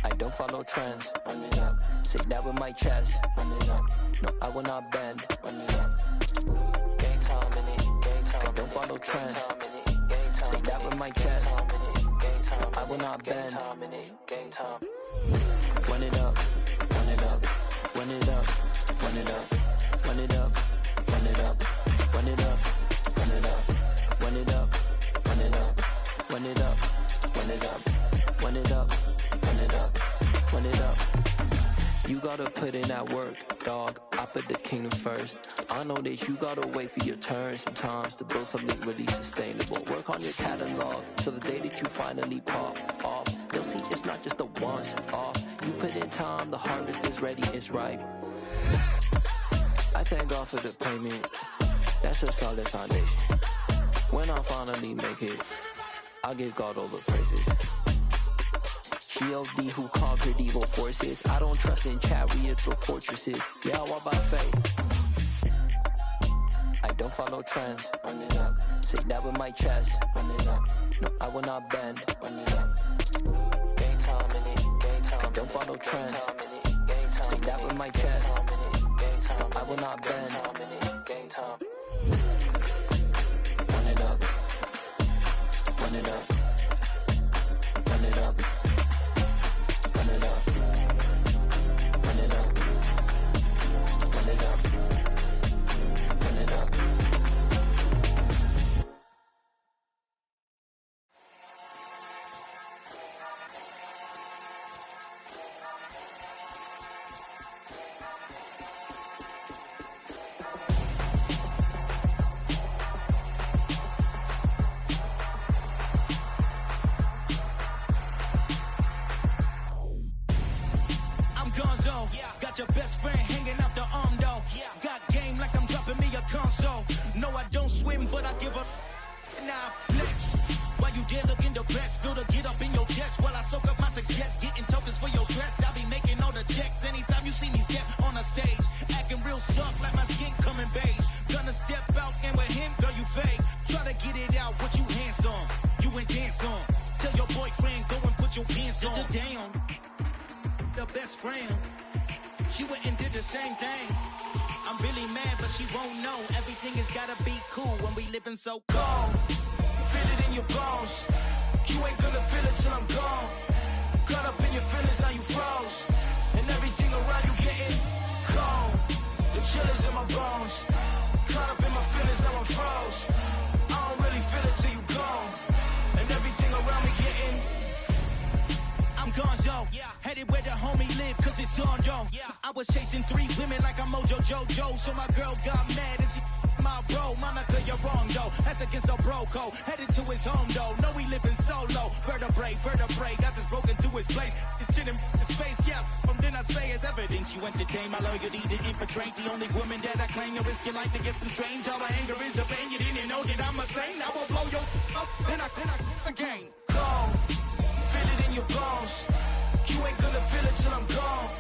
I don't follow trends. Run it up. Say that with my chest. Run it up. No, I will not bend. Run it up. Gang time in it. Gang time. I don't follow trends. Say that with my chest. I will not bend. Gang time. Run it up. Run it up. Run it up. Run it up. Run it up. Run it up. Run it up. Run it up. Run it up. Run it up. Run it up. Run it up. Run it up. Run it up. Run it up. You gotta put in that work, dog. I put the kingdom first. I know that you gotta wait for your turn sometimes to build something really sustainable. Work on your catalog so the day that you finally pop off, they'll see it's not just a once off. You put in time, the harvest is ready, it's ripe. I thank God for the payment. That's a solid foundation. When I finally make it, I'll give God all the praises. G.O.D. who conquered evil forces. I don't trust in chariots or fortresses. Yeah, I walk by faith. I don't follow trends. Run it up. Say that with my chest. Run it up. No, I will not bend. Run it up. Gang time in it. Gang time. I don't follow trends. Say that with my chest. No, I will not bend. Gang time. Run it up. Run it up. Run it up. Run it up. Run it up. Run it up. Run it up. Got your best friend hanging out the arm though. Got game like I'm dropping me a console. No, I don't swim, but I give a nah flex. While you there looking depressed, feel the get up in your chest while I soak up my success, getting tokens for your stress. I be making all the checks anytime you see me step on a stage, acting real soft like my skin coming beige. Gonna step out and with him, girl, you fake. Try to get it out, what you handsome, you ain't dance on. Tell your boyfriend go and put your pants on. Down, the best friend. She went and did the same thing. I'm really mad, but she won't know. Everything has gotta be cool when we living so cold. Feel it in your bones. You ain't gonna feel it till I'm gone. Caught up in your feelings, now you froze. And everything around you getting cold. The chill is in my bones. Caught up in my feelings, now I'm froze. I don't really feel it till you gone. And everything around me getting I'm gonzo, headed where the homie live, cause it's on, yo. I was chasing 3 women like I'm Mojo Jojo, so my girl got mad and she my bro, Monica, you're wrong, though. That's against a bro code. Headed to his home, though. No, he living solo. Vertebrae. Got this broken to his place. This shit in his face, yeah. From then I say it's evidence. You entertain my loyalty to infiltrate. The only woman that I claim to risk your life to get some strange. All my anger is a pain. You didn't know that I'm a saint. I will blow your up. Then I again. Gone. Feel it in your bones. You ain't gonna feel it till I'm gone.